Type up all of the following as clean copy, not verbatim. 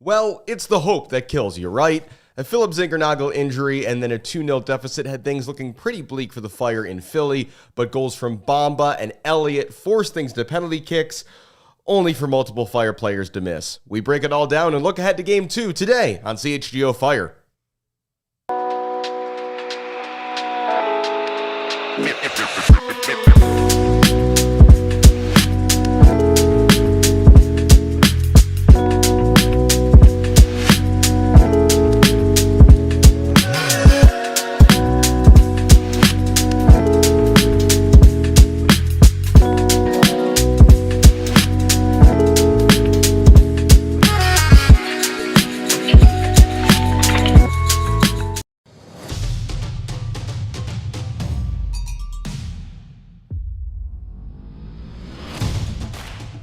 Well, it's the hope that kills you, right? A Philip Zinckernagel injury and then a 2-0 deficit had things looking pretty bleak for the Fire in Philly, but goals from Bamba and Elliott forced things to penalty kicks, only for multiple Fire players to miss. We break it all down and look ahead to Game 2 today on CHGO Fire.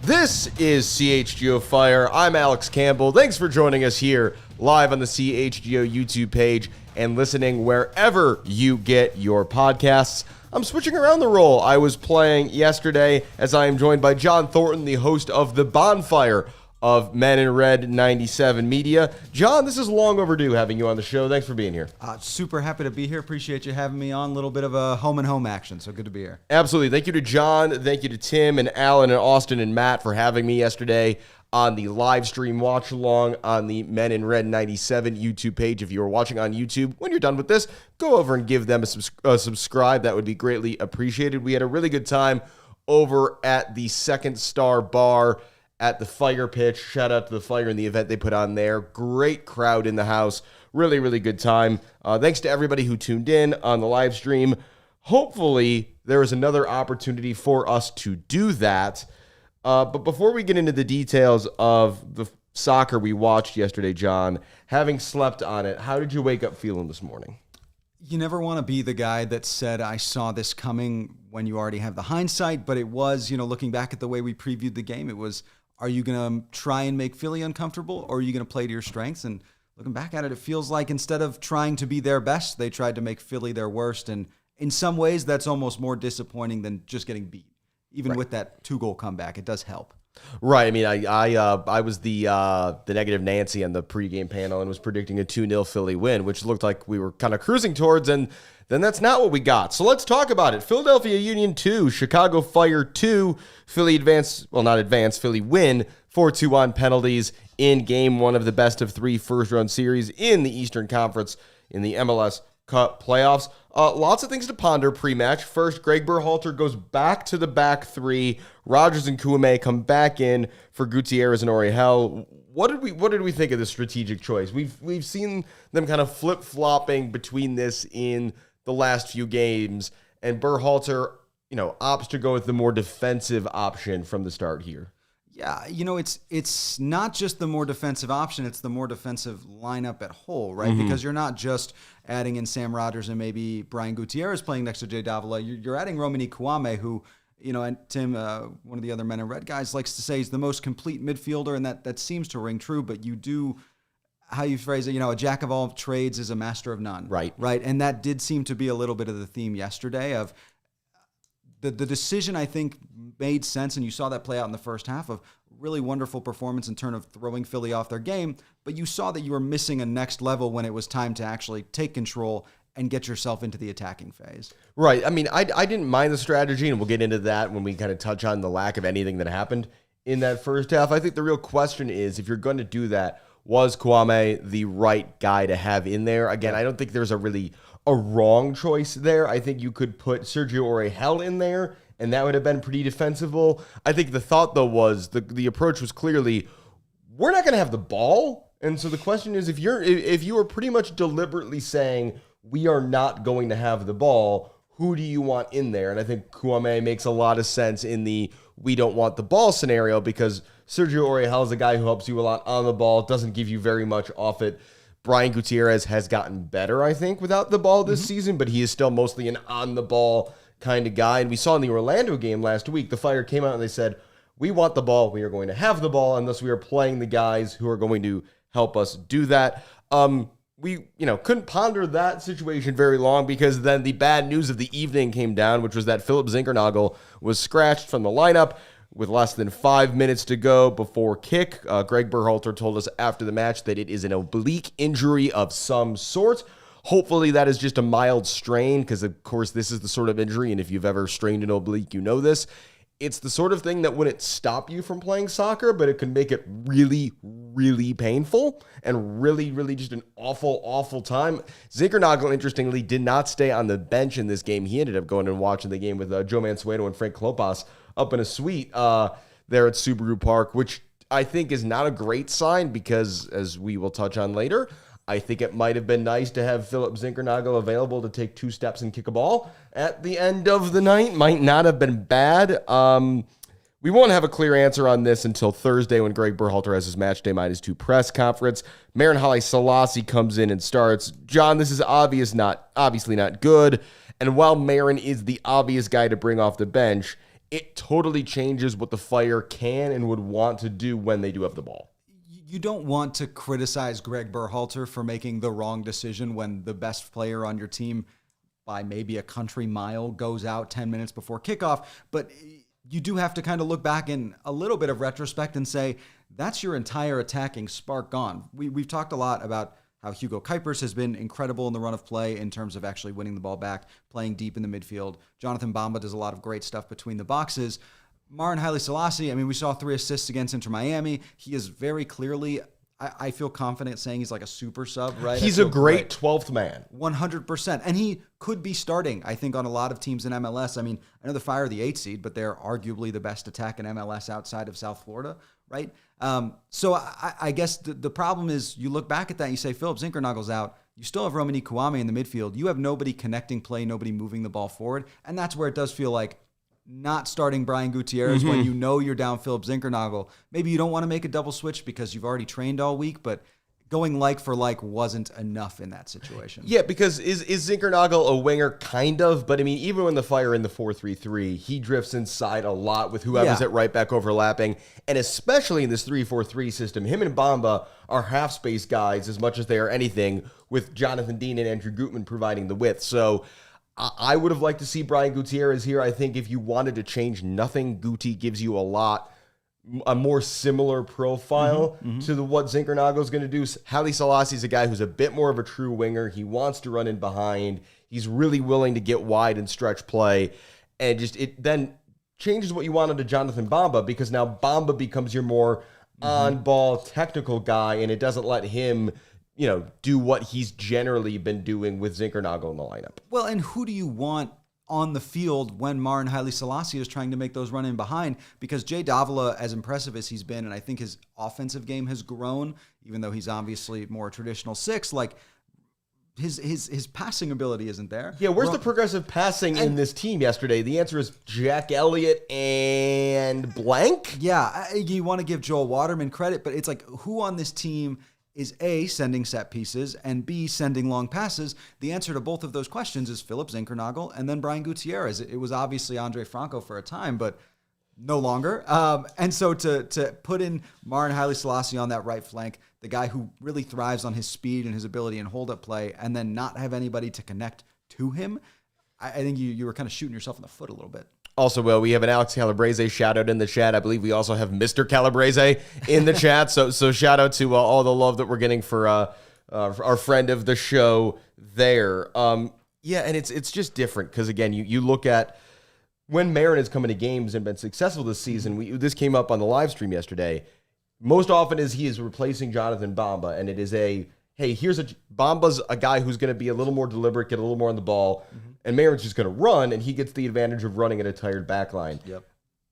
This is CHGO Fire. I'm Alex Campbell. Thanks for joining us here live on the CHGO YouTube page and listening wherever you get your podcasts. I'm switching around the role I was playing yesterday as I am joined by John Thornton, the host of the Bonfire of Men in Red 97 Media. John, this is long overdue having you on the show. Thanks for being here. Super happy to be here. Appreciate you having me on. A little bit of a home and home action, so good to be here. Absolutely. Thank you to John. Thank you to Tim and Alan and Austin and Matt for having me yesterday on the live stream watch along on the Men in Red 97 YouTube page. If you are watching on YouTube, when you're done with this, go over and give them a subscribe. That would be greatly appreciated. We had a really good time over at the Second Star Bar at the Fire pitch. Shout out to the Fire and the event they put on there. Great crowd in the house. Really, really good time. Thanks to everybody who tuned in on the live stream. Hopefully, there is another opportunity for us to do that. But before we get into the details of the soccer we watched yesterday, John, having slept on it, how did you wake up feeling this morning? You never want to be the guy that said, I saw this coming when you already have the hindsight, but it was, looking back at the way we previewed the game, it was, are you going to try and make Philly uncomfortable, or are you going to play to your strengths? And looking back at it, it feels like instead of trying to be their best, they tried to make Philly their worst. And in some ways, that's almost more disappointing than just getting beat. Even with that 2-goal comeback, it does help. Right. I mean, I was the negative Nancy on the pregame panel and was predicting a 2-0 Philly win, which looked like we were kind of cruising towards, and then that's not what we got. So let's talk about it. Philadelphia Union 2, Chicago Fire 2, Philly Philly win 4-2 on penalties in Game 1 of the best-of-3 first-round series in the Eastern Conference in the MLS Cup playoffs. Lots of things to ponder pre-match. First, Greg Berhalter goes back to the back three. Rogers and Kouame come back in for Gutierrez and Oriel. What did we think of this strategic choice? We've seen them kind of flip-flopping between this in the last few games, and Berhalter, opts to go with the more defensive option from the start here. Yeah, it's not just the more defensive option, it's the more defensive lineup at whole, right? Mm-hmm. Because you're not just adding in Sam Rogers and maybe Brian Gutierrez playing next to Jay Davila. You're adding Romani Kouame, who, and Tim, one of the other Men in Red guys, likes to say he's the most complete midfielder, and that seems to ring true, but you do, how you phrase it, a jack of all trades is a master of none. Right. Right, and that did seem to be a little bit of the theme yesterday of the decision, I think, made sense, and you saw that play out in the first half of really wonderful performance in terms of throwing Philly off their game, but you saw that you were missing a next level when it was time to actually take control and get yourself into the attacking phase. Right. I mean, I didn't mind the strategy, and we'll get into that when we kind of touch on the lack of anything that happened in that first half. I think the real question is, if you're going to do that, was Kouame the right guy to have in there? Again, I don't think there's a wrong choice there. I think you could put Sergio Oriel in there, and that would have been pretty defensible. I think the thought, though, was the approach was clearly, we're not going to have the ball. And so the question is, if you are pretty much deliberately saying, we are not going to have the ball, who do you want in there? And I think Kouame makes a lot of sense in the we don't want the ball scenario, because Sergio Oriel is a guy who helps you a lot on the ball, doesn't give you very much off it. Brian Gutierrez has gotten better, I think, without the ball this season, but he is still mostly an on-the-ball kind of guy. And we saw in the Orlando game last week, the Fire came out and they said, we want the ball, we are going to have the ball, and thus we are playing the guys who are going to help us do that. We couldn't ponder that situation very long, because then the bad news of the evening came down, which was that Philip Zinckernagel was scratched from the lineup. with less than 5 minutes to go before kick. Greg Berhalter told us after the match that it is an oblique injury of some sort. Hopefully that is just a mild strain because, of course, this is the sort of injury, and if you've ever strained an oblique, you know this. It's the sort of thing that wouldn't stop you from playing soccer, but it can make it really, really painful and really, really just an awful, awful time. Zinckernagel, interestingly, did not stay on the bench in this game. He ended up going and watching the game with Joe Mansueto and Frank Klopas up in a suite there at Subaru Park, which I think is not a great sign because, as we will touch on later, I think it might have been nice to have Philip Zinckernagel available to take 2 steps and kick a ball at the end of the night. Might not have been bad. We won't have a clear answer on this until Thursday when Greg Berhalter has his match day -2 press conference. Marin Haile Selassie comes in and starts. John, this is obviously not good. And while Marin is the obvious guy to bring off the bench, it totally changes what the Fire can and would want to do when they do have the ball. You don't want to criticize Greg Berhalter for making the wrong decision when the best player on your team by maybe a country mile goes out 10 minutes before kickoff, but you do have to kind of look back in a little bit of retrospect and say, that's your entire attacking spark gone. We've talked a lot about how Hugo Kuipers has been incredible in the run of play in terms of actually winning the ball back, playing deep in the midfield. Jonathan Bamba does a lot of great stuff between the boxes. Marin Haile Selassie, I mean, we saw 3 assists against Inter Miami. He is very clearly, I feel confident saying he's like a super sub, right? He's a great 12th man. 100%. And he could be starting, I think, on a lot of teams in MLS. I mean, I know the Fire are the 8th seed, but they're arguably the best attack in MLS outside of South Florida, right? So I guess the problem is you look back at that and you say, Philip Zinckernagle's out. You still have Romani Kwame in the midfield. You have nobody connecting play, nobody moving the ball forward. And that's where it does feel like not starting Brian Gutierrez when you know you're down Philip Zinckernagel. Maybe you don't want to make a double switch because you've already trained all week, but going like for like wasn't enough in that situation. Yeah, because is Zinckernagel a winger? Kind of, but I mean, even when the Fire in the 4-3-3, he drifts inside a lot with whoever's at right back overlapping, and especially in this 3-4-3 system, him and Bamba are half space guys as much as they are anything, with Jonathan Dean and Andrew Gutman providing the width. So I would have liked to see Brian Gutierrez here. I think if you wanted to change nothing, Guti gives you a more similar profile to what Zinckernagel is going to do. Haile Selassie is a guy who's a bit more of a true winger. He wants to run in behind. He's really willing to get wide and stretch play. And just it then changes what you wanted to Jonathan Bamba, because now Bamba becomes your more on-ball technical guy, and it doesn't let him do what he's generally been doing with Zinckernagel in the lineup. Well, and who do you want on the field when Marin Haile Selassie is trying to make those run in behind? Because Jay Davila, as impressive as he's been, and I think his offensive game has grown, even though he's obviously more traditional 6, like his passing ability isn't there. Yeah, where's the progressive passing in this team yesterday? The answer is Jack Elliott and blank. Yeah, you want to give Joel Waterman credit, but it's like, who on this team is A, sending set pieces, and B, sending long passes? The answer to both of those questions is Philip Zinckernagel and then Brian Gutierrez. It was obviously Andre Franco for a time, but no longer. And so to put in Marin Haile Selassie on that right flank, the guy who really thrives on his speed and his ability and hold-up play, and then not have anybody to connect to him, I think you were kind of shooting yourself in the foot a little bit. Also, we have an Alex Calabrese shout out in the chat. I believe we also have Mr. Calabrese in the chat. So shout out to all the love that we're getting for our friend of the show there. Yeah, and it's just different because, again, you look at when Marin has come into games and been successful this season. This came up on the live stream yesterday. Most often he is replacing Jonathan Bamba, and it is Bamba's a guy who's going to be a little more deliberate, get a little more on the ball, and Marin's just going to run, and he gets the advantage of running at a tired back line. Yep.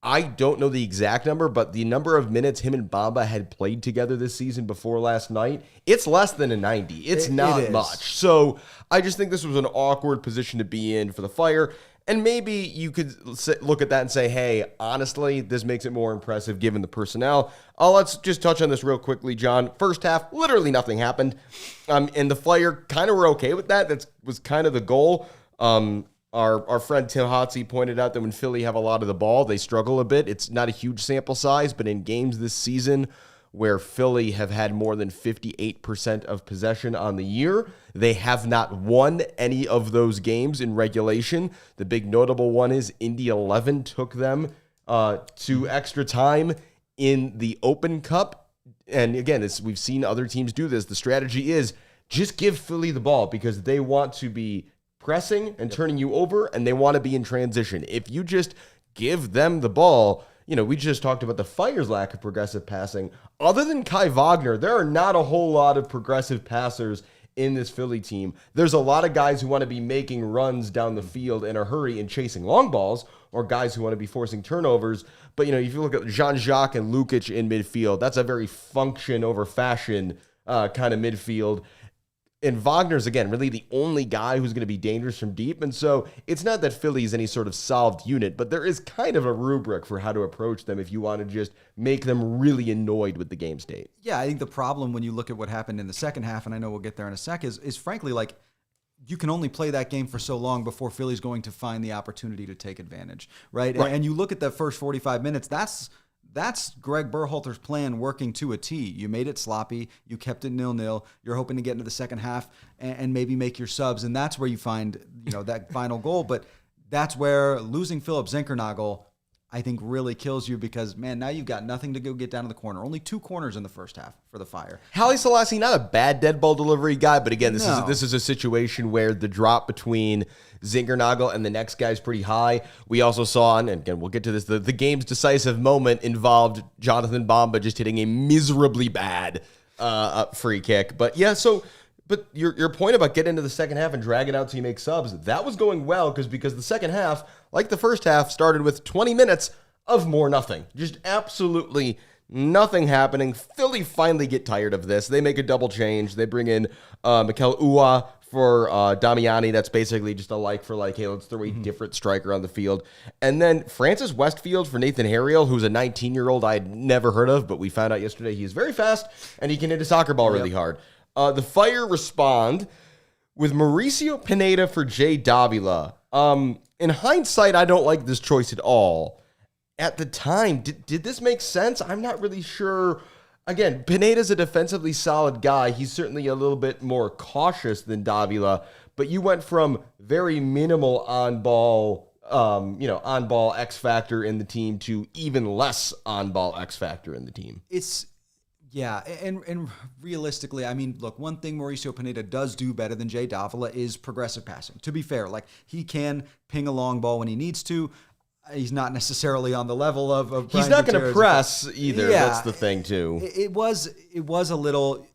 I don't know the exact number, but the number of minutes him and Bamba had played together this season before last night, it's less than a 90. It's not much. So I just think this was an awkward position to be in for the Fire. And maybe you could look at that and say, hey, honestly, this makes it more impressive given the personnel. Let's just touch on this real quickly, John. First half, literally nothing happened. And the Fire kind of were okay with that. That was kind of the goal. Our friend Tim Hotsey pointed out that when Philly have a lot of the ball, they struggle a bit. It's not a huge sample size, but in games this season where Philly have had more than 58% of possession on the year, they have not won any of those games in regulation. The big notable one is Indy 11 took them to extra time in the Open Cup. And again, we've seen other teams do this. The strategy is just give Philly the ball because they want to be pressing and turning you over, and they want to be in transition. If you just give them the ball, we just talked about the Fire's lack of progressive passing. Other than Kai Wagner, there are not a whole lot of progressive passers in this Philly team. There's a lot of guys who want to be making runs down the field in a hurry and chasing long balls, or guys who want to be forcing turnovers. But, if you look at Jean-Jacques and Lukic in midfield, that's a very function over fashion kind of midfield. And Wagner's, again, really the only guy who's going to be dangerous from deep. And so it's not that Philly is any sort of solved unit, but there is kind of a rubric for how to approach them if you want to just make them really annoyed with the game state. Yeah, I think the problem when you look at what happened in the second half, and I know we'll get there in a sec, is frankly, like, you can only play that game for so long before Philly's going to find the opportunity to take advantage, right? And you look at the first 45 minutes, that's Greg Berhalter's plan working to a T. You made it sloppy. You kept it 0-0. You're hoping to get into the second half and maybe make your subs, and that's where you find that final goal. But that's where losing Philip Zinckernagel, I think, really kills you because, man, now you've got nothing to go get down to the corner. Only 2 corners in the first half for the Fire. Haile Selassie, not a bad dead ball delivery guy, but again, this is a situation where the drop between Zinckernagel and the next guy's pretty high. We also saw, and again, we'll get to this, the game's decisive moment involved Jonathan Bamba just hitting a miserably bad free kick. But yeah, but your point about getting into the second half and drag it out till you make subs, that was going well because the second half, like the first half, started with 20 minutes of more nothing. Just absolutely nothing happening. Philly finally get tired of this. They make a double change. They bring in Mikel Ua for Damiani. That's basically just a like for like, hey, let's throw a different striker on the field. And then Francis Westfield for Nathan Harriel, who's a 19-year-old I had never heard of, but we found out yesterday he is very fast and he can hit a soccer ball really hard. The Fire respond with Mauricio Pineda for Jay Davila. In hindsight, I don't like this choice at all. At the time, did this make sense? I'm not really sure. Again, Pineda's a defensively solid guy. He's certainly a little bit more cautious than Davila, but you went from very minimal on-ball X factor in the team to even less on-ball X factor in the team. Yeah, and realistically, I mean, look, one thing Mauricio Pineda does do better than Jay Davila is progressive passing. To be fair, like, he can ping a long ball when he needs to. He's not necessarily on the level of Brian He's not going to Gutierrez. press either. Yeah, that's the thing, too. It was a little...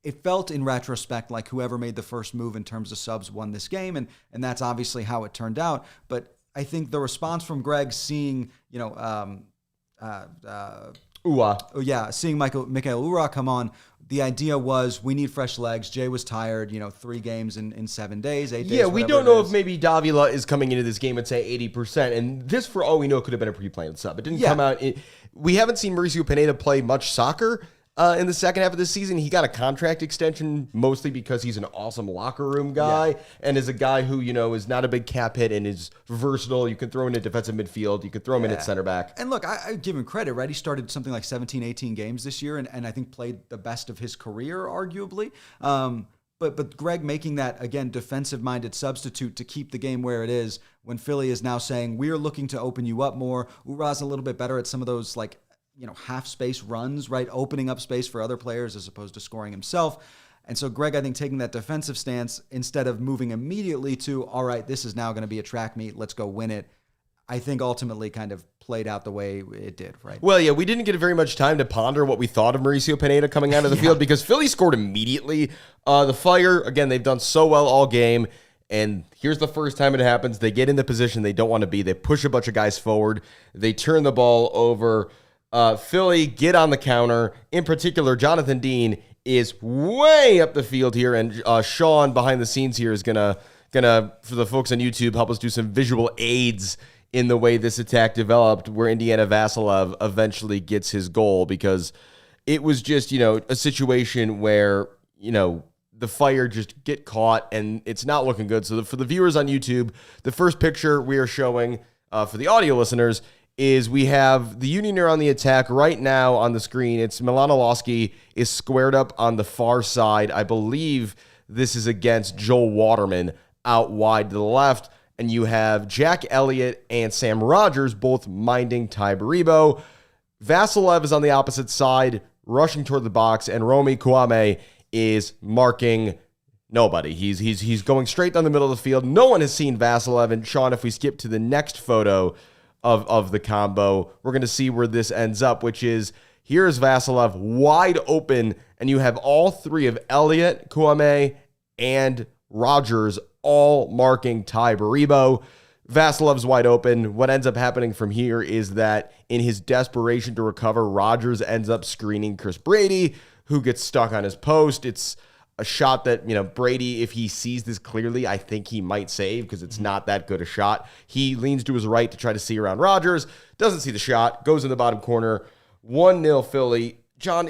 It felt in retrospect like whoever made the first move in terms of subs won this game, and that's obviously how it turned out. But I think the response from Greg seeing, seeing Michael Ura come on, the idea was we need fresh legs. Jay was tired, 3 games in 7 days, 8 days. Yeah, we don't know if maybe Davila is coming into this game at, say, 80%. And this, for all we know, could have been a pre-planned sub. It didn't come out. We haven't seen Mauricio Pineda play much soccer in the second half of the season. He got a contract extension mostly because he's an awesome locker room guy and is a guy who, is not a big cap hit and is versatile. You can throw him in defensive midfield. You could throw him in at center back. And look, I give him credit, right? He started something like 17, 18 games this year and I think played the best of his career, arguably. But Greg making that, again, defensive-minded substitute to keep the game where it is when Philly is now saying, we're looking to open you up more. Ura's a little bit better at some of those, half space runs, right? Opening up space for other players as opposed to scoring himself. And so Greg, I think, taking that defensive stance instead of moving immediately to, all right, this is now going to be a track meet, let's go win it, I think ultimately kind of played out the way it did, right? Well, yeah, we didn't get very much time to ponder what we thought of Mauricio Pineda coming out of the field because Philly scored immediately. The Fire, again, they've done so well all game. And here's the first time it happens. They get in the position they don't want to be. They push a bunch of guys forward. They turn the ball over. Philly get on the counter. In particular, Jonathan Dean is way up the field here, and Sean behind the scenes here is gonna for the folks on YouTube help us do some visual aids in the way this attack developed, where Indiana Vasilov eventually gets his goal because it was just a situation where the Fire just get caught and it's not looking good. So for the viewers on YouTube, the first picture we are showing for the audio listeners is we have the Unioner on the attack right now on the screen. It's Milanowski is squared up on the far side. I believe this is against Joel Waterman out wide to the left. and you have Jack Elliott and Sam Rogers both minding Ty Baribo. Vasilev is on the opposite side, rushing toward the box, and Romy Kwame is marking nobody. He's going straight down the middle of the field. No one has seen Vasilev. And Sean, if we skip to the next photo of the combo, we're going to see where this ends up, which is here's Vasilev wide open, and you have all three of Elliott, Kwame, and Rogers all marking Ty Baribo. Vasilev's wide open. What ends up happening from here is that in his desperation to recover, Rogers ends up screening Chris Brady, who gets stuck on his post. It's a shot that, Brady, if he sees this clearly, I think he might save because it's not that good a shot. He leans to his right to try to see around Rogers, doesn't see the shot, goes in the bottom corner. 1-0 Philly. John,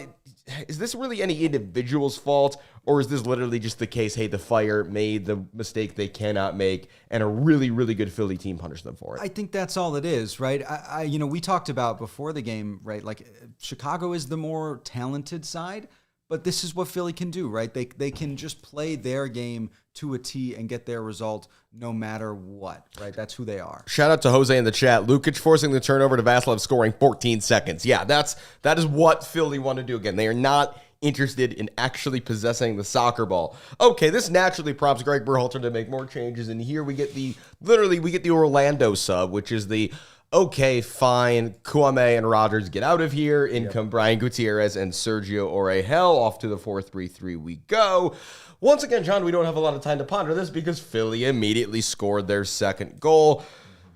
is this really any individual's fault, or is this literally just the case, hey, the Fire made the mistake they cannot make, and a really, really good Philly team punished them for it? I think that's all it is, right? We talked about before the game, right? Like Chicago is the more talented side, but this is what Philly can do, right? They can just play their game to a T and get their result no matter what, right? That's who they are. Shout out to Jose in the chat. Lukic forcing the turnover to Vasilev, scoring 14 seconds. Yeah, that is what Philly want to do. Again, they are not interested in actually possessing the soccer ball. Okay, this naturally prompts Greg Berhalter to make more changes, and here we get the Orlando sub, which is the okay, fine, Kwame and Rogers get out of here. In come Brian Gutierrez and Sergio Orejel. Off to the 4-3-3 we go. Once again, John, we don't have a lot of time to ponder this because Philly immediately scored their second goal.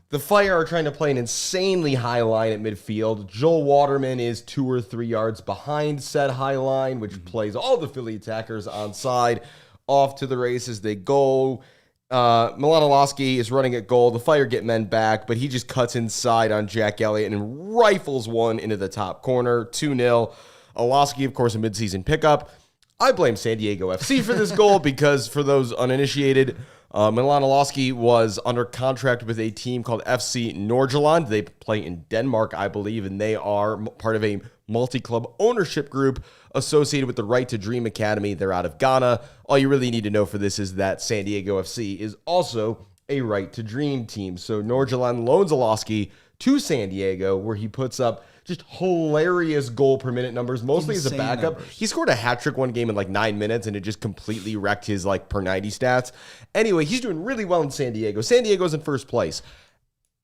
The Fire are trying to play an insanely high line at midfield. Joel Waterman is 2 or 3 yards behind said high line, which plays all the Philly attackers onside. Off to the races they go. Milanowski is running at goal. The Fire get men back, but he just cuts inside on Jack Elliott and rifles one into the top corner. 2-0. Alowski, of course, a midseason pickup. I blame San Diego FC for this goal because, for those uninitiated, Milanowski was under contract with a team called FC Nordsjælland. They play in Denmark, I believe, and they are part of a multi-club ownership group associated with the Right to Dream Academy. They're out of Ghana. All you really need to know for this is that San Diego FC is also a Right to Dream team. So Nordsjælland loans Alowski to San Diego, where he puts up just hilarious goal per minute numbers, mostly as a backup. Numbers. He scored a hat trick one game in like 9 minutes, and it just completely wrecked his per 90 stats. Anyway, he's doing really well in San Diego. San Diego's in first place.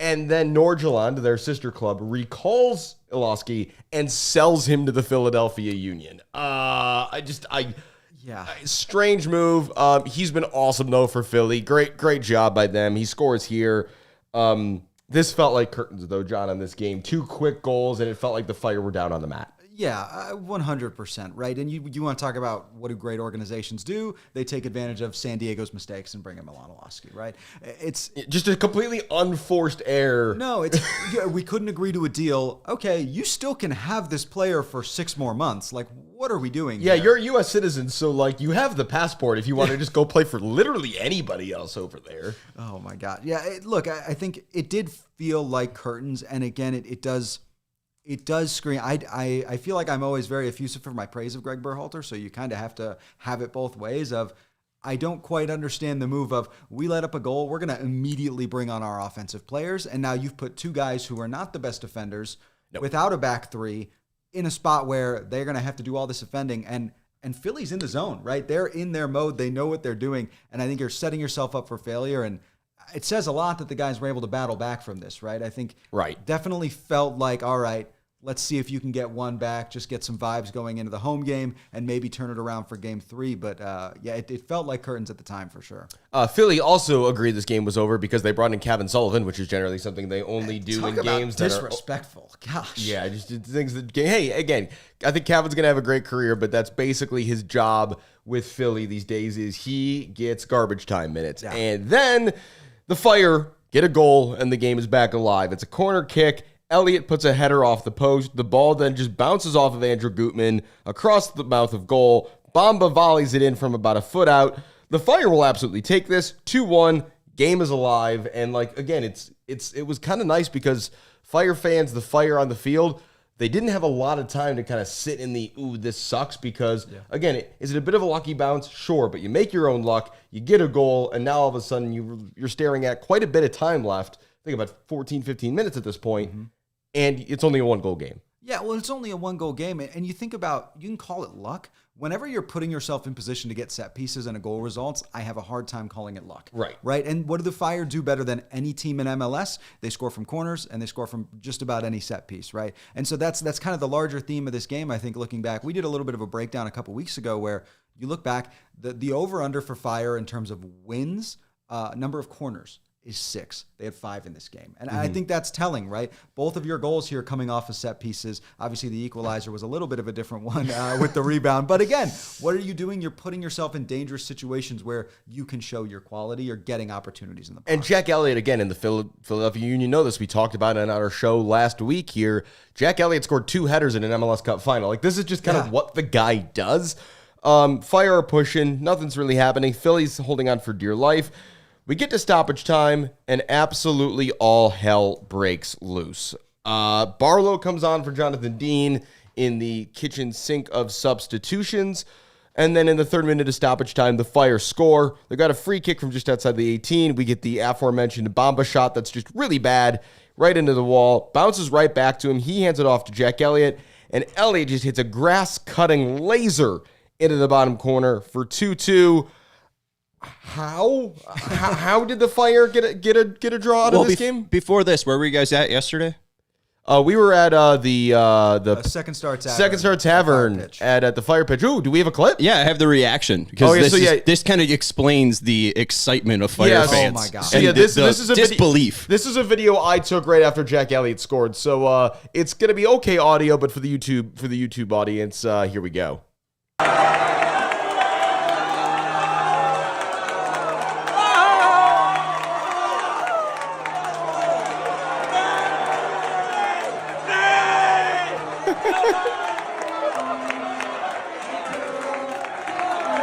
And then Nordsjælland, their sister club, recalls Alowski and sells him to the Philadelphia Union. Strange move. He's been awesome, though, for Philly. Great job by them. He scores here. This felt like curtains, though, John, on this game. 2 quick goals, and it felt like the Fire were down on the mat. Yeah, 100%, right? And you want to talk about what do great organizations do? They take advantage of San Diego's mistakes and bring in Milanowski, right? It's just a completely unforced error. No, we couldn't agree to a deal. Okay, you still can have this player for 6 more months. What are we doing here? You're a U.S. citizen, so you have the passport if you want to just go play for literally anybody else over there. Oh my God. Yeah, look, I think it did feel like curtains, and again, it does scream. I feel like I'm always very effusive for my praise of Greg Berhalter, so you kind of have to have it both ways of, I don't quite understand the move of, we let up a goal, we're going to immediately bring on our offensive players, and now you've put 2 guys who are not the best defenders without a back 3 in a spot where they're going to have to do all this defending, and Philly's in the zone, right? They're in their mode, they know what they're doing, and I think you're setting yourself up for failure, and it says a lot that the guys were able to battle back from this, right? I think definitely felt like, all right, let's see if you can get one back, just get some vibes going into the home game, and maybe turn it around for game 3. But it felt like curtains at the time for sure. Philly also agreed this game was over because they brought in Kevin Sullivan, which is generally something they only do in games that are disrespectful. Gosh. Yeah, just things that. Hey, again, I think Kevin's gonna have a great career, but that's basically his job with Philly these days. Is he gets garbage time minutes, and then the Fire get a goal, and the game is back alive. It's a corner kick. Elliott puts a header off the post. The ball then just bounces off of Andrew Gutman across the mouth of goal. Bamba volleys it in from about a foot out. The Fire will absolutely take this. 2-1. Game is alive. And again, it was kind of nice because Fire fans, the Fire on the field, they didn't have a lot of time to kind of sit in the, ooh, this sucks, because, again, is it a bit of a lucky bounce? Sure, but you make your own luck, you get a goal, and now all of a sudden you're staring at quite a bit of time left. I think about 14, 15 minutes at this point, and it's only a one-goal game. Yeah, well, it's only a one-goal game, and you think about, you can call it luck. Whenever you're putting yourself in position to get set pieces and a goal results, I have a hard time calling it luck. Right? And what do the Fire do better than any team in MLS? They score from corners, and they score from just about any set piece, right? And so that's kind of the larger theme of this game, I think, looking back. We did a little bit of a breakdown a couple weeks ago where you look back, the over-under for Fire in terms of wins, number of corners, is 6. They had 5 in this game. And I think that's telling, right? Both of your goals here coming off of set pieces. Obviously, the equalizer was a little bit of a different one with the rebound. But again, what are you doing? You're putting yourself in dangerous situations where you can show your quality. You're getting opportunities in the box. And Jack Elliott, again, in the Philadelphia Union, know this. We talked about it on our show last week here. Jack Elliott scored 2 headers in an MLS Cup final. Like, this is just kind of what the guy does. Fire are pushing. Nothing's really happening. Philly's holding on for dear life. We get to stoppage time, and absolutely all hell breaks loose. Barlow comes on for Jonathan Dean in the kitchen sink of substitutions. And then in the 3rd minute of stoppage time, the Fire score. They got a free kick from just outside the 18. We get the aforementioned Bamba shot that's just really bad, right into the wall. Bounces right back to him. He hands it off to Jack Elliott. And Elliott just hits a grass-cutting laser into the bottom corner for 2-2. How did the Fire get a draw out of this game? Before this, where were you guys at yesterday? We were at the Second Star Tavern at the Fire pitch. Ooh, do we have a clip? Yeah, I have the reaction because this kind of explains the excitement of Fire fans. Oh my god! So this is a disbelief. This is a video I took right after Jack Elliott scored. So it's gonna be okay audio, but for the YouTube audience, here we go.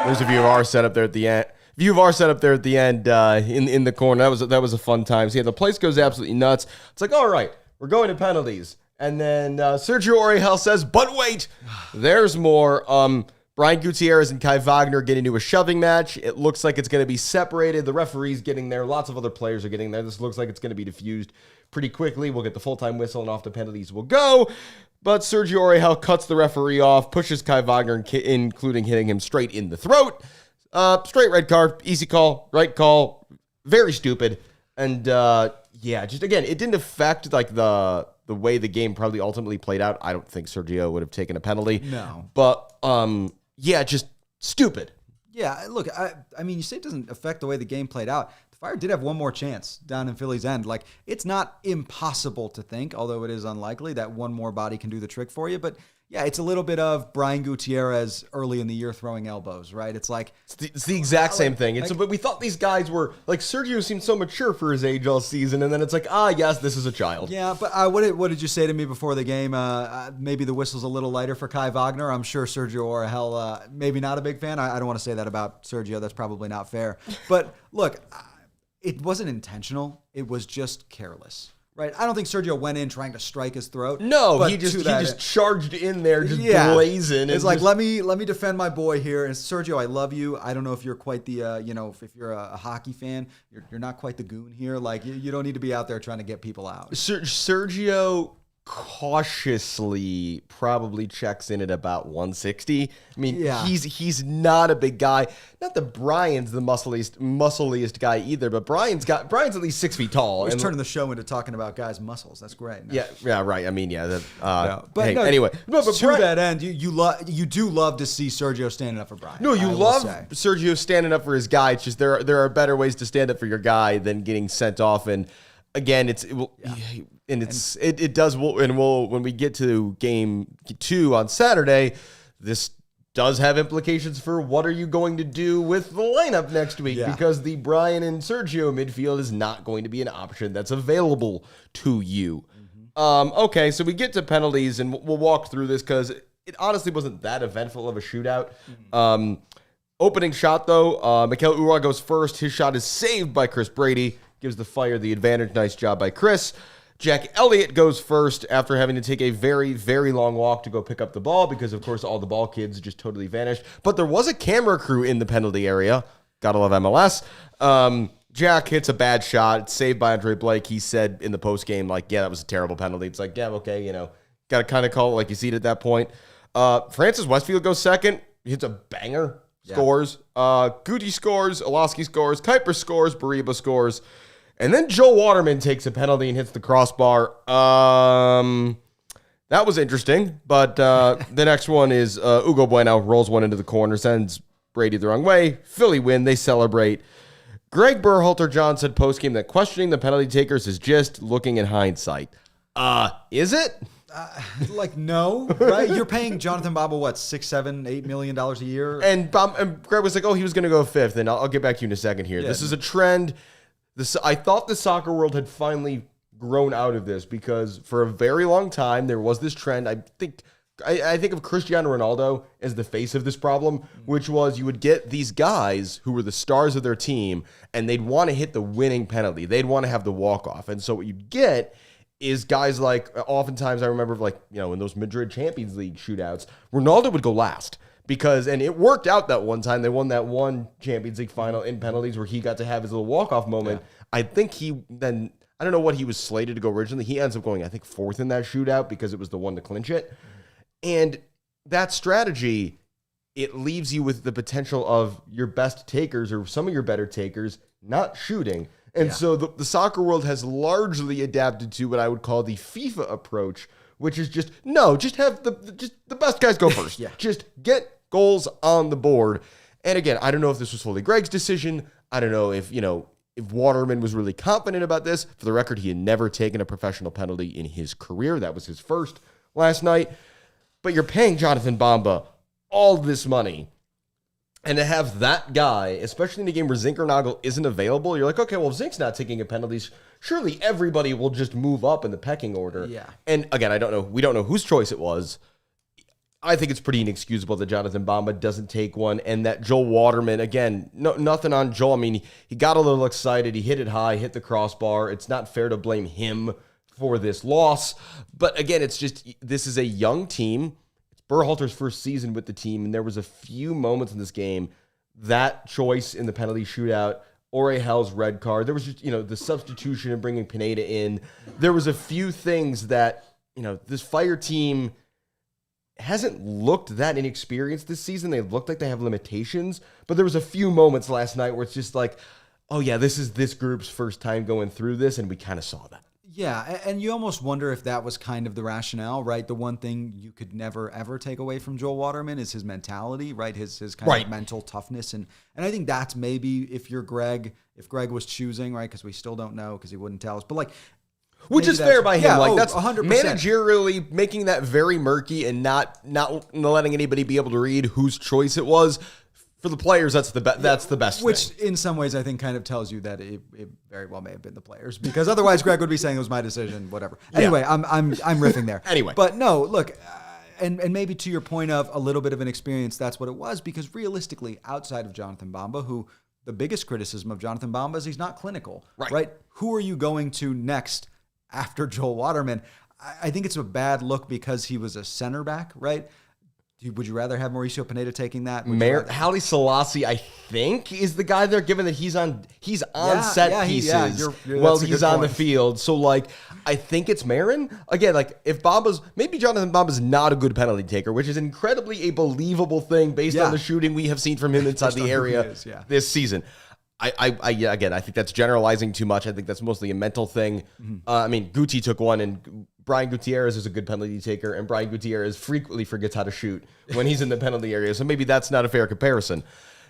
There's a view of our setup there at the end. In the corner. That was a fun time. So yeah, the place goes absolutely nuts. It's like, all right, we're going to penalties, and then Sergio Oriol says, "But wait, there's more." Brian Gutierrez and Kai Wagner get into a shoving match. It looks like it's going to be separated. The referee's getting there. Lots of other players are getting there. This looks like it's going to be diffused pretty quickly. We'll get the full-time whistle, and off the penalties we'll go. But Sergio Oriol cuts the referee off, pushes Kai Wagner, including hitting him straight in the throat. Straight red card, easy call, right call, very stupid. And just again, it didn't affect like the way the game probably ultimately played out. I don't think Sergio would have taken a penalty. No. But just stupid. Yeah, look, I mean, you say it doesn't affect the way the game played out. The Fire did have one more chance down in Philly's end. Like, it's not impossible to think, although it is unlikely, that one more body can do the trick for you. But yeah, it's a little bit of Brian Gutierrez early in the year throwing elbows, right? It's like it's the exact same thing. But we thought these guys were like, Sergio seemed so mature for his age all season, and then it's like, yes, this is a child. Yeah, but what did you say to me before the game? Maybe the whistle's a little lighter for Kai Wagner. I'm sure Sergio Oriol, maybe not a big fan. I don't want to say that about Sergio. That's probably not fair. But look, it wasn't intentional. It was just careless. Right, I don't think Sergio went in trying to strike his throat. No, he just charged in there, blazing. It's like, let me defend my boy here. And Sergio, I love you. I don't know if you're quite the if you're a hockey fan, you're not quite the goon here. Like you don't need to be out there trying to get people out. Sergio cautiously probably checks in at about 160. I mean, he's not a big guy. Not that Brian's the muscliest guy either, but Brian's at least 6 feet tall. He's turning the show into talking about guys' muscles. That's great. No. Yeah, right. I mean, But anyway, but to that end, you do love to see Sergio standing up for Brian. No, you love Sergio standing up for his guy. It's just there are better ways to stand up for your guy than getting sent off. And again, when we get to game 2 on Saturday, this does have implications for what are you going to do with the lineup next week, because the Brian and Sergio midfield is not going to be an option that's available to you. Okay, so we get to penalties, and we'll walk through this because it honestly wasn't that eventful of a shootout. Opening shot, though, Mikel Ura goes first. His shot is saved by Chris Brady. Gives the Fire the advantage. Nice job by Chris. Jack Elliott goes first after having to take a very, very long walk to go pick up the ball because, of course, all the ball kids just totally vanished. But there was a camera crew in the penalty area. Gotta love MLS. Jack hits a bad shot. It's saved by Andre Blake. He said in the postgame, like, yeah, that was a terrible penalty. It's like, yeah, okay, got to kind of call it like you see it at that point. Francis Westfield goes second. He hits a banger, scores. Guti scores. Alowski scores. Kuiper scores. Bariba scores. And then Joe Waterman takes a penalty and hits the crossbar. That was interesting. But the next one is Hugo Bueno rolls one into the corner, sends Brady the wrong way. Philly win. They celebrate. Greg Berhalter John said postgame that questioning the penalty takers is just looking in hindsight. Is it? No, right? You're paying Jonathan Bamba, what, $6, $7, $8 million a year? And Greg was like, he was going to go fifth. And I'll get back to you in a second here. Yeah. This is a trend. I thought the soccer world had finally grown out of this because for a very long time, there was this trend. I think of Cristiano Ronaldo as the face of this problem, which was you would get these guys who were the stars of their team, and they'd want to hit the winning penalty. They'd want to have the walk-off. And so what you'd get is guys like, oftentimes I remember in those Madrid Champions League shootouts, Ronaldo would go last. And it worked out that one time. They won that one Champions League final in penalties where he got to have his little walk-off moment. Yeah. I think I don't know what he was slated to go originally. He ends up going, I think, fourth in that shootout because it was the one to clinch it. And that strategy, it leaves you with the potential of your best takers or some of your better takers not shooting. And so the soccer world has largely adapted to what I would call the FIFA approach, which is just have the best guys go first. Just get goals on the board. And again, I don't know if this was fully Greg's decision. I don't know if Waterman was really confident about this. For the record, he had never taken a professional penalty in his career. That was his first last night. But you're paying Jonathan Bamba all this money. And to have that guy, especially in a game where Zinckernagel isn't available, you're like, okay, well, if Zink's not taking a penalties, surely everybody will just move up in the pecking order. Yeah. And again, we don't know whose choice it was. I think it's pretty inexcusable that Jonathan Bamba doesn't take one, and that Joel Waterman, again, nothing on Joel. I mean, he got a little excited. He hit it high, hit the crossbar. It's not fair to blame him for this loss. But again, it's just, this is a young team. It's Berhalter's first season with the team, and there was a few moments in this game, that choice in the penalty shootout, Orejel's red card, there was just, the substitution and bringing Pineda in. There was a few things that, this Fire team hasn't looked that inexperienced this season. They looked like they have limitations, but there was a few moments last night where it's just like, oh yeah, this is this group's first time going through this, and we kind of saw that. Yeah, and you almost wonder if that was kind of the rationale, right? The one thing you could never, ever take away from Joel Waterman is his mentality, right? His kind of mental toughness. And I think that's maybe if Greg was choosing, right? Because we still don't know because he wouldn't tell us. But which is fair by him. Yeah, that's 100%. Managerially making that very murky and not letting anybody be able to read whose choice it was. For the players, that's the best. Which, thing. in some ways, I think kind of tells you that it very well may have been the players, because otherwise, Greg would be saying it was my decision, whatever. Anyway, I'm riffing there. Anyway, but no, look, and maybe to your point of a little bit of an experience, that's what it was. Because realistically, outside of Jonathan Bamba, who the biggest criticism of Jonathan Bamba is he's not clinical, right? Who are you going to next after Joel Waterman? I think it's a bad look because he was a center back, right? Would you rather have Mauricio Pineda taking that? Haile Selassie, I think, is the guy there, given that he's on set pieces while he's on the field. So, I think it's Marin. Again, if maybe Jonathan Bamba's not a good penalty taker, which is incredibly a believable thing based on the shooting we have seen from him inside the area this season. Again, I think that's generalizing too much. I think that's mostly a mental thing. Mm-hmm. Guti took one, and Brian Gutierrez is a good penalty taker, and Brian Gutierrez frequently forgets how to shoot when he's in the penalty area. So maybe that's not a fair comparison.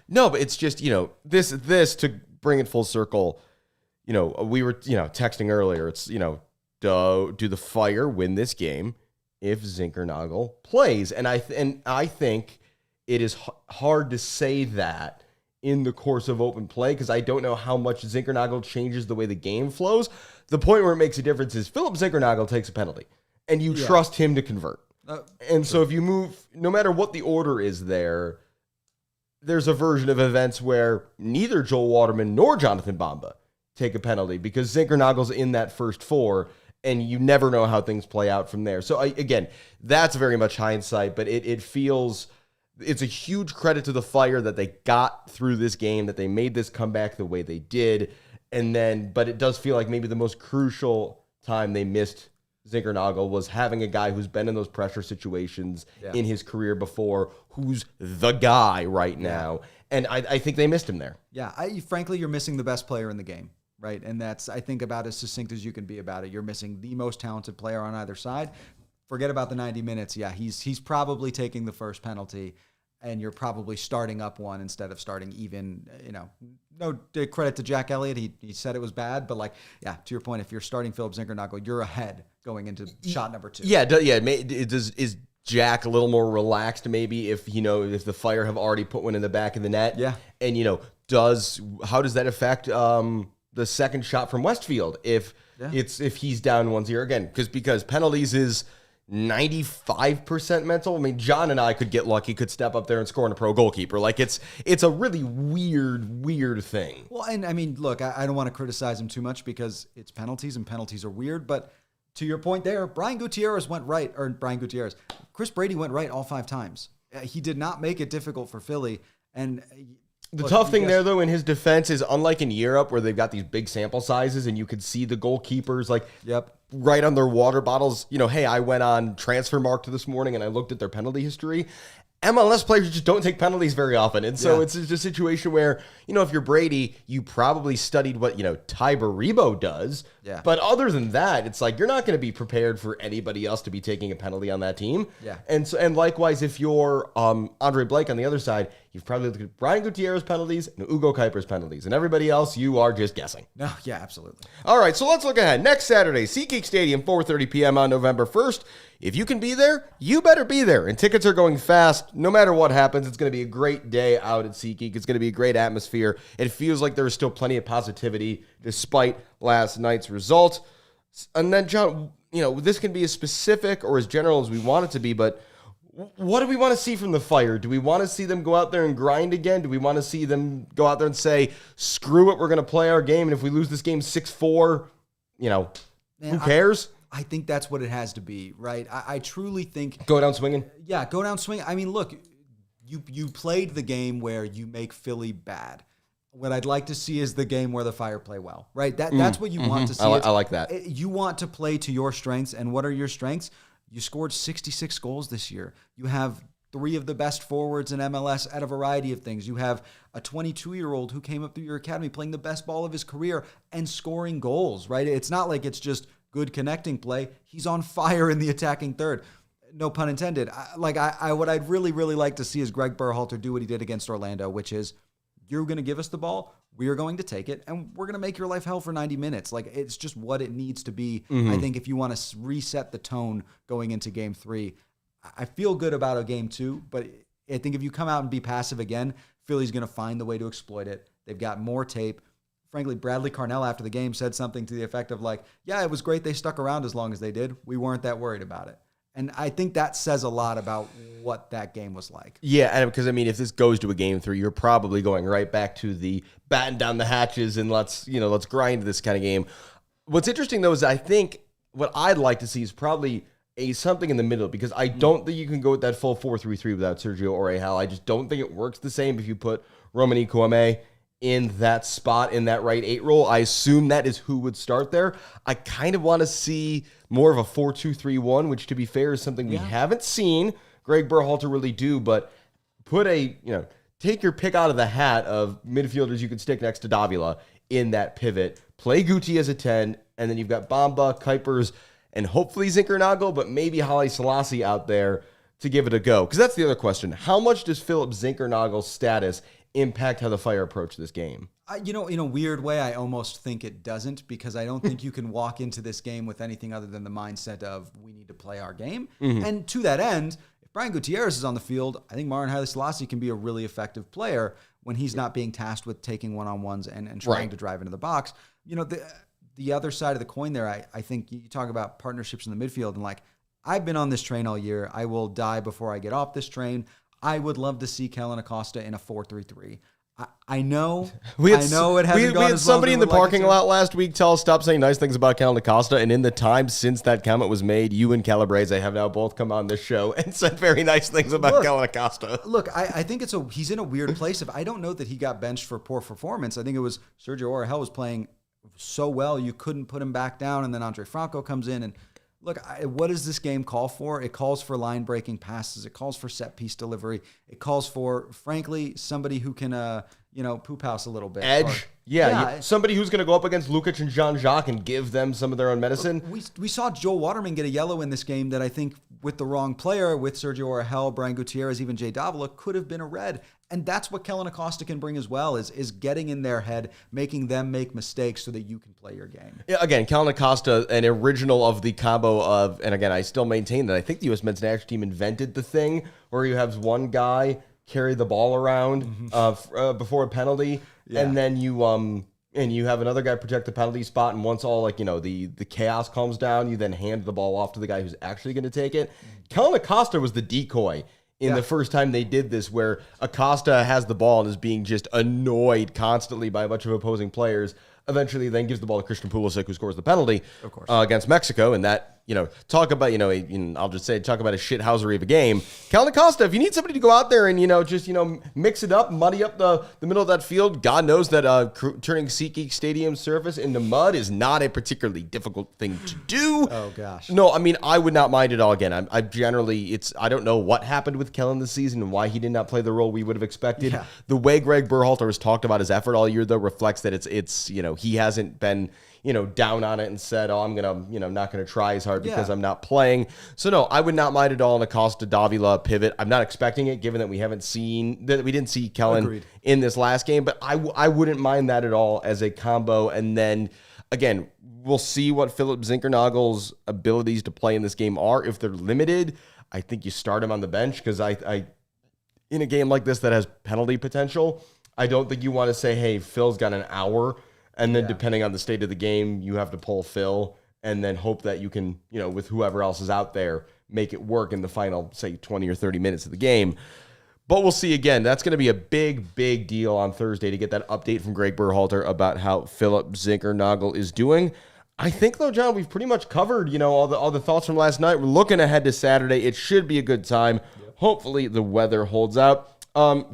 No, but it's just, this to bring it full circle, we were, texting earlier. It's, do the Fire win this game if Zinckernagel plays? And I think it is hard to say that in the course of open play, because I don't know how much Zinckernagel changes the way the game flows. The point where it makes a difference is Philip Zinckernagel takes a penalty, and you trust him to convert. So if you move, no matter what the order is there's a version of events where neither Joel Waterman nor Jonathan Bamba take a penalty because Zinkernagel's in that first four, and you never know how things play out from there. So again, that's very much hindsight, but it feels it's a huge credit to the Fire that they got through this game, that they made this comeback the way they did. But it does feel like maybe the most crucial time they missed Zinckernagel was having a guy who's been in those pressure situations in his career before, who's the guy right now. And I think they missed him there. Yeah, frankly, you're missing the best player in the game, right? And that's, I think, about as succinct as you can be about it. You're missing the most talented player on either side. Forget about the 90 minutes. Yeah, he's probably taking the first penalty, and you're probably starting up one instead of starting even. No credit to Jack Elliott. He said it was bad, but to your point, if you're starting Philip Zinckernagel, you're ahead going into shot number 2. Is Jack a little more relaxed maybe if the Fire have already put one in the back of the net? Yeah. And how does that affect the second shot from Westfield if he's down 1-0 again? Because penalties is 95% mental. I mean, John and I could get lucky, could step up there and score on a pro goalkeeper. It's a really weird thing. Well, and I mean, look, I don't want to criticize him too much because it's penalties and penalties are weird, but to your point there, Chris Brady went right all 5 times. He did not make it difficult for Philly. And the tough thing there, though, in his defense is, unlike in Europe where they've got these big sample sizes and you could see the goalkeepers right on their water bottles. Hey, I went on Transfermarkt this morning and I looked at their penalty history. MLS players just don't take penalties very often. And so it's just a situation where, if you're Brady, you probably studied what, Ty Baribo does. Yeah. But other than that, it's like you're not going to be prepared for anybody else to be taking a penalty on that team. Yeah. And likewise, if you're Andre Blake on the other side, you've probably looked at Brian Gutierrez's penalties and Ugo Kuiper's penalties. And everybody else, you are just guessing. No, yeah, absolutely. All right, so let's look ahead. Next Saturday, SeatGeek Stadium, 4:30 p.m. on November 1st. If you can be there, you better be there. And tickets are going fast. No matter what happens, it's going to be a great day out at SeatGeek. It's going to be a great atmosphere. It feels like there is still plenty of positivity despite last night's result. And then, John, this can be as specific or as general as we want it to be, but what do we want to see from the Fire? Do we want to see them go out there and grind again? Do we want to see them go out there and say, screw it, we're going to play our game, and if we lose this game 6-4, who cares? I think that's what it has to be, right? I truly think... Go down swinging? Yeah, go down swinging. I mean, look, you played the game where you make Philly bad. What I'd like to see is the game where the Fire play well, right? That's what you want to see. I like that. You want to play to your strengths, and what are your strengths? You scored 66 goals this year. You have 3 of the best forwards in MLS at a variety of things. You have a 22-year-old who came up through your academy playing the best ball of his career and scoring goals, right? It's not like it's just good connecting play. He's on fire in the attacking third. No pun intended. What I'd really, really like to see is Greg Berhalter do what he did against Orlando, which is you're going to give us the ball, we are going to take it, and we're going to make your life hell for 90 minutes. It's just what it needs to be. Mm-hmm. I think if you want to reset the tone going into Game 3, I feel good about a Game 2, but I think if you come out and be passive again, Philly's going to find the way to exploit it. They've got more tape. Frankly, Bradley Carnell after the game said something to the effect of it was great they stuck around as long as they did. We weren't that worried about it. And I think that says a lot about what that game was like. Yeah, and because, if this goes to a Game 3, you're probably going right back to the batten down the hatches and let's grind this kind of game. What's interesting, though, is I think what I'd like to see is probably something in the middle, because I don't think you can go with that full 4-3-3 without Sergio Orejal. I just don't think it works the same if you put Romani Kwame in that spot, in that right 8 role. I assume that is who would start there. I kind of want to see more of a 4-2-3-1, which, to be fair, is something we haven't seen Greg Berhalter really do, but put take your pick out of the hat of midfielders you could stick next to Davila in that pivot. Play Guti as a 10, and then you've got Bamba, Kuipers, and hopefully Zinckernagel, but maybe Haile Selassie out there to give it a go. Because that's the other question. How much does Philip Zinckernagle's status impact how the Fire approach this game? In a weird way, I almost think it doesn't, because I don't think you can walk into this game with anything other than the mindset of we need to play our game. Mm-hmm. And to that end, if Brian Gutierrez is on the field, I think Marin Haile Selassie can be a really effective player when he's not being tasked with taking one-on-ones and trying to drive into the box. The other side of the coin there, I think you talk about partnerships in the midfield, and I've been on this train all year. I will die before I get off this train. I would love to see Kellen Acosta in a 4-3-3. I know it hasn't gone as we had somebody in the parking like lot last week tell us stop saying nice things about Kellyn Acosta, and in the time since that comment was made, you and Calabrese have now both come on this show and said very nice things about Kellyn Acosta. Look, I think he's in a weird place. I don't know that he got benched for poor performance. I think it was Sergio Orejel was playing so well you couldn't put him back down, and then Andre Franco comes in and. Look, what does this game call for? It calls for line-breaking passes. It calls for set-piece delivery. It calls for, frankly, somebody who can, poop house a little bit. Edge. Somebody who's going to go up against Lukic and Jean-Jacques and give them some of their own medicine. We saw Joel Waterman get a yellow in this game that I think with the wrong player, with Sergio Orejel, Brian Gutierrez, even Jay Davila, could have been a red. And that's what Kellyn Acosta can bring as well, is getting in their head, making them make mistakes so that you can play your game. Yeah, again, Kellyn Acosta, an original of the combo of, and again, I still maintain that I think the U.S. men's national team invented the thing where you have one guy carry the ball around before a penalty, and then you have another guy protect the penalty spot, and once all the chaos calms down, you then hand the ball off to the guy who's actually going to take it. Kellyn Acosta was the decoy in the first time they did this, where Acosta has the ball and is being just annoyed constantly by a bunch of opposing players. Eventually, then gives the ball to Christian Pulisic, who scores the penalty against Mexico, and that. Talk about, I'll just say, talk about a shithousery of a game. Kellyn Acosta, if you need somebody to go out there and, mix it up, muddy up the middle of that field, God knows that turning SeatGeek Stadium surface into mud is not a particularly difficult thing to do. Oh, gosh. No, I would not mind it all. Again, I don't know what happened with Kellyn this season and why he did not play the role we would have expected. Yeah. The way Greg Berhalter has talked about his effort all year, though, reflects that it's he hasn't been down on it and said, oh, I'm going to, not going to try as hard because I'm not playing. So, no, I would not mind at all an Acosta Davila pivot. I'm not expecting it, given that we didn't see Kellyn in this last game, but I wouldn't mind that at all as a combo. And then, again, we'll see what Philip Zinckernagle's abilities to play in this game are. If they're limited, I think you start him on the bench because I in a game like this that has penalty potential, I don't think you want to say, hey, Phil's got an hour. And then depending on the state of the game, you have to pull Phil and then hope that you can, with whoever else is out there, make it work in the final, say, 20 or 30 minutes of the game. But we'll see again. That's going to be a big, big deal on Thursday to get that update from Greg Berhalter about how Philip Zinckernagel is doing. I think, though, John, we've pretty much covered, all the thoughts from last night. We're looking ahead to Saturday. It should be a good time. Yep. Hopefully the weather holds out.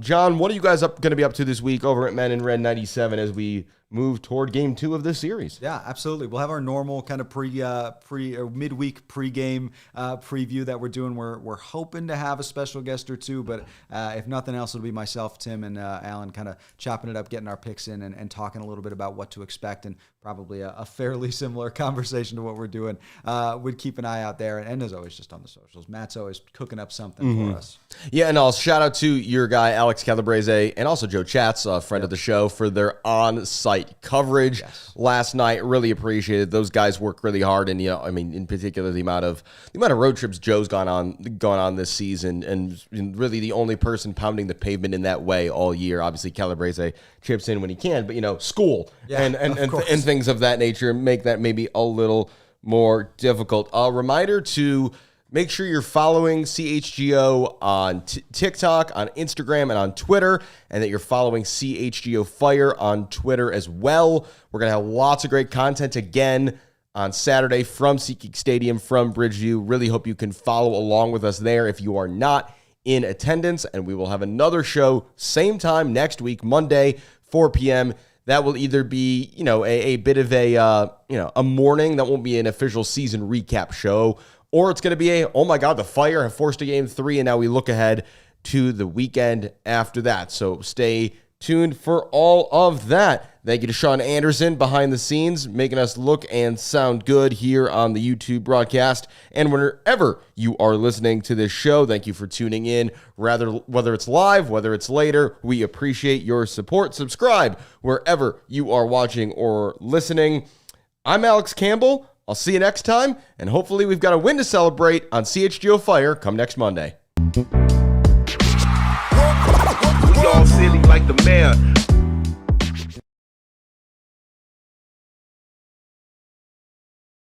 John, what are you guys going to be up to this week over at Men in Red 97 as we move toward game 2 of this series? Yeah, absolutely. We'll have our normal kind of midweek pregame preview that we're doing. We're hoping to have a special guest or two, but if nothing else, it'll be myself, Tim, and Alan kind of chopping it up, getting our picks in, and talking a little bit about what to expect, and probably a fairly similar conversation to what we're doing. Would keep an eye out there, and as always, just on the socials. Matt's always cooking up something for us. Yeah, and I'll shout out to your guy, Alex Calabrese, and also Joe Chatz, a friend of the show, for their on-site coverage last night. Really appreciated. Those guys work really hard, and in particular the amount of road trips Joe's gone on this season, and really the only person pounding the pavement in that way all year. Obviously Calabrese chips in when he can, but school and things of that nature make that maybe a little more difficult. A reminder to make sure you're following CHGO on TikTok, on Instagram, and on Twitter, and that you're following CHGO Fire on Twitter as well. We're going to have lots of great content again on Saturday from SeatGeek Stadium, from Bridgeview. Really hope you can follow along with us there if you are not in attendance, and we will have another show same time next week, Monday, 4 p.m. That will either be, a bit of a morning. That won't be an official season recap show, or it's going to be oh my God, the Fire have forced a game 3, and now we look ahead to the weekend after that. So stay tuned for all of that. Thank you to Sean Anderson behind the scenes, making us look and sound good here on the YouTube broadcast. And wherever you are listening to this show, thank you for tuning in, whether it's live, whether it's later. We appreciate your support. Subscribe wherever you are watching or listening. I'm Alex Campbell. I'll see you next time, and hopefully we've got a win to celebrate on CHGO Fire come next Monday. We all silly like the mayor.